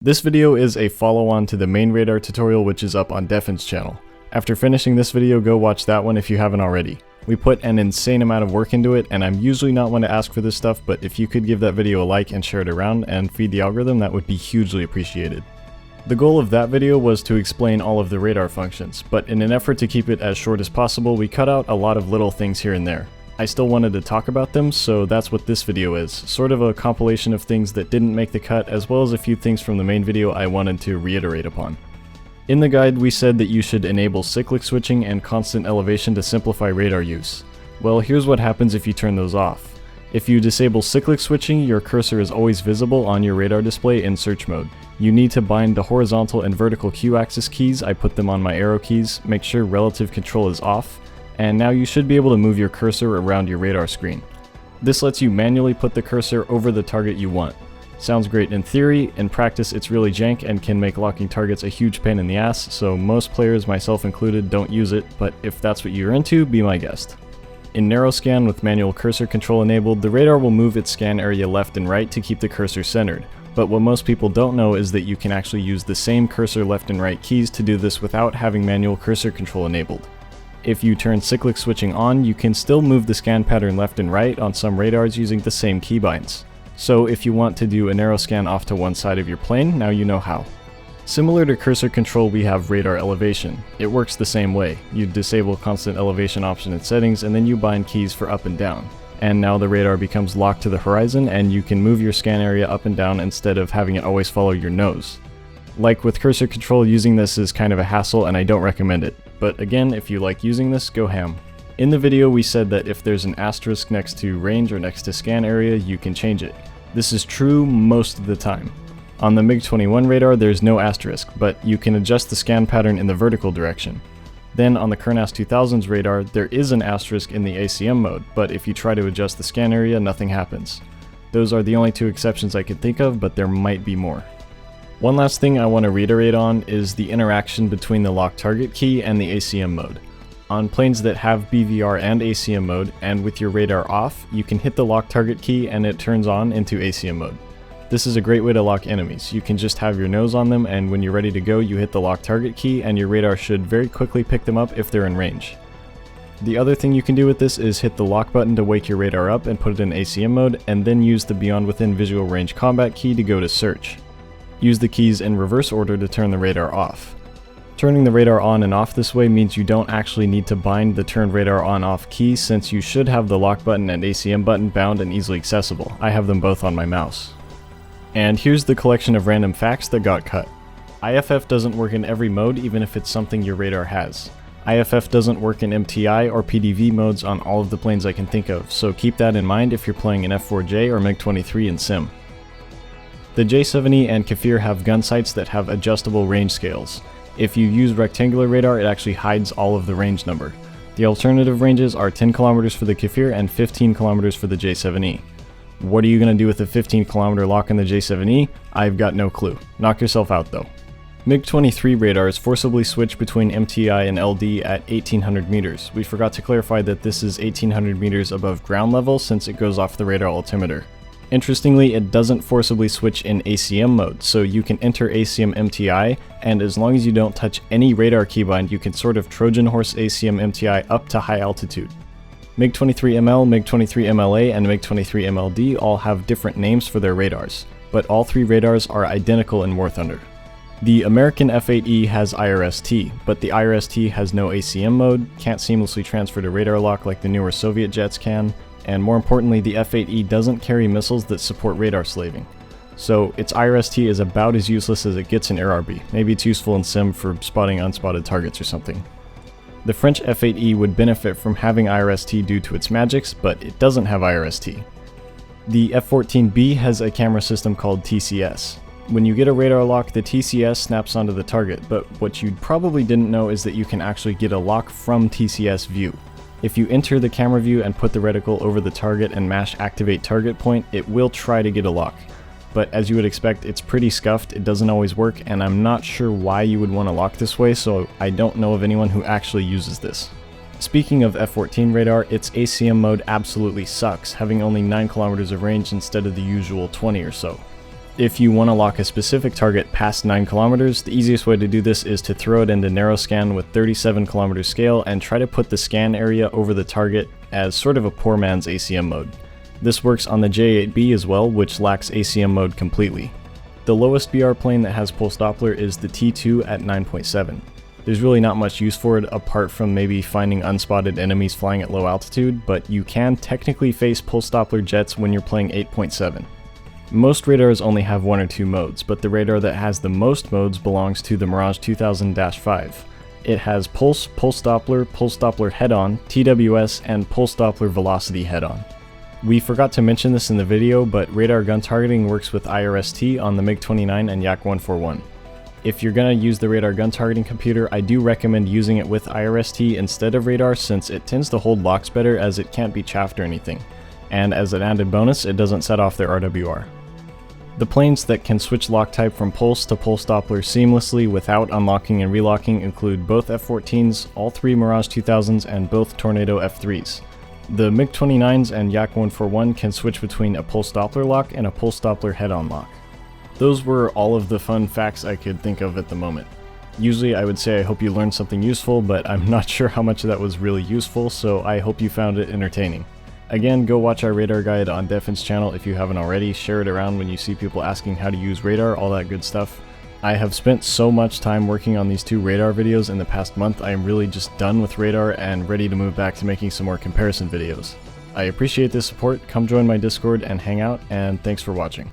This video is a follow-on to the main radar tutorial, which is up on DEFYN's channel. After finishing this video, go watch that one if you haven't already. We put an insane amount of work into it, and I'm usually not one to ask for this stuff, but if you could give that video a like and share it around and feed the algorithm, that would be hugely appreciated. The goal of that video was to explain all of the radar functions, but in an effort to keep it as short as possible, we cut out a lot of little things here and there. I still wanted to talk about them, so that's what this video is, sort of a compilation of things that didn't make the cut, as well as a few things from the main video I wanted to reiterate upon. In the guide, we said that you should enable cyclic switching and constant elevation to simplify radar use. Well, here's what happens if you turn those off. If you disable cyclic switching, your cursor is always visible on your radar display in search mode. You need to bind the horizontal and vertical Q-axis keys, I put them on my arrow keys, make sure relative control is off, and now you should be able to move your cursor around your radar screen. This lets you manually put the cursor over the target you want. Sounds great in theory, in practice it's really jank and can make locking targets a huge pain in the ass, so most players, myself included, don't use it, but if that's what you're into, be my guest. In narrow scan with manual cursor control enabled, the radar will move its scan area left and right to keep the cursor centered, but what most people don't know is that you can actually use the same cursor left and right keys to do this without having manual cursor control enabled. If you turn cyclic switching on, you can still move the scan pattern left and right on some radars using the same keybinds. So if you want to do a narrow scan off to one side of your plane, now you know how. Similar to cursor control, we have radar elevation. It works the same way. You disable constant elevation option in settings, and then you bind keys for up and down. And now the radar becomes locked to the horizon, and you can move your scan area up and down instead of having it always follow your nose. Like with cursor control, using this is kind of a hassle and I don't recommend it. But again, if you like using this, go ham. In the video we said that if there's an asterisk next to range or next to scan area, you can change it. This is true most of the time. On the MiG-21 radar there's no asterisk, but you can adjust the scan pattern in the vertical direction. Then on the Kernas 2000's radar, there is an asterisk in the ACM mode, but if you try to adjust the scan area, nothing happens. Those are the only two exceptions I can think of, but there might be more. One last thing I want to reiterate on is the interaction between the lock target key and the ACM mode. On planes that have BVR and ACM mode, and with your radar off, you can hit the lock target key and it turns on into ACM mode. This is a great way to lock enemies. You can just have your nose on them, and when you're ready to go, you hit the lock target key and your radar should very quickly pick them up if they're in range. The other thing you can do with this is hit the lock button to wake your radar up and put it in ACM mode, and then use the Beyond Within Visual Range Combat key to go to search. Use the keys in reverse order to turn the radar off. Turning the radar on and off this way means you don't actually need to bind the turn radar on-off key, since you should have the lock button and ACM button bound and easily accessible. I have them both on my mouse. And here's the collection of random facts that got cut. IFF doesn't work in every mode, even if it's something your radar has. IFF doesn't work in MTI or PDV modes on all of the planes I can think of, so keep that in mind if you're playing an F4J or MiG-23 in Sim. The J7E and Kafir have gunsights that have adjustable range scales. If you use rectangular radar, it actually hides all of the range number. The alternative ranges are 10 km for the Kafir and 15 km for the J7E. What are you going to do with a 15 km lock in the J7E? I've got no clue. Knock yourself out though. MiG-23 radars forcibly switch between MTI and LD at 1800 meters. We forgot to clarify that this is 1800 meters above ground level since it goes off the radar altimeter. Interestingly, it doesn't forcibly switch in ACM mode, so you can enter ACM MTI, and as long as you don't touch any radar keybind, you can sort of Trojan horse ACM MTI up to high altitude. MiG-23ML, MiG-23MLA, and MiG-23MLD all have different names for their radars, but all three radars are identical in War Thunder. The American F-8E has IRST, but the IRST has no ACM mode, can't seamlessly transfer to radar lock like the newer Soviet jets can, and more importantly, the F-8E doesn't carry missiles that support radar slaving. So its IRST is about as useless as it gets in AirRB. Maybe it's useful in Sim for spotting unspotted targets or something. The French F-8E would benefit from having IRST due to its magics, but it doesn't have IRST. The F-14B has a camera system called TCS. When you get a radar lock, the TCS snaps onto the target, but what you probably didn't know is that you can actually get a lock from TCS view. If you enter the camera view and put the reticle over the target and mash activate target point, it will try to get a lock. But as you would expect, it's pretty scuffed, it doesn't always work, and I'm not sure why you would want to lock this way, so I don't know of anyone who actually uses this. Speaking of F-14 radar, its ACM mode absolutely sucks, having only 9 km of range instead of the usual 20 or so. If you want to lock a specific target past 9 kilometers, the easiest way to do this is to throw it into narrow scan with 37 kilometer scale and try to put the scan area over the target as sort of a poor man's ACM mode. This works on the J8B as well, which lacks ACM mode completely. The lowest BR plane that has Pulse-Doppler is the T2 at 9.7. There's really not much use for it apart from maybe finding unspotted enemies flying at low altitude, but you can technically face Pulse-Doppler jets when you're playing 8.7. Most radars only have 1 or 2 modes, but the radar that has the most modes belongs to the Mirage 2000-5. It has Pulse, Pulse-Doppler, Pulse-Doppler head-on, TWS, and Pulse-Doppler velocity head-on. We forgot to mention this in the video, but radar gun targeting works with IRST on the MiG-29 and Yak-141. If you're gonna use the radar gun targeting computer, I do recommend using it with IRST instead of radar since it tends to hold locks better as it can't be chaffed or anything. And as an added bonus, it doesn't set off their RWR. The planes that can switch lock type from Pulse to Pulse-Doppler seamlessly without unlocking and relocking include both F-14s, all 3 Mirage 2000s, and both Tornado F-3s. The MiG-29s and Yak-141 can switch between a Pulse-Doppler lock and a Pulse-Doppler head-on lock. Those were all of the fun facts I could think of at the moment. Usually I would say I hope you learned something useful, but I'm not sure how much of that was really useful, so I hope you found it entertaining. Again, go watch our radar guide on DEFYN's channel if you haven't already, share it around when you see people asking how to use radar, all that good stuff. I have spent so much time working on these 2 radar videos in the past month, I am really just done with radar and ready to move back to making some more comparison videos. I appreciate the support, come join my Discord and hang out, and thanks for watching.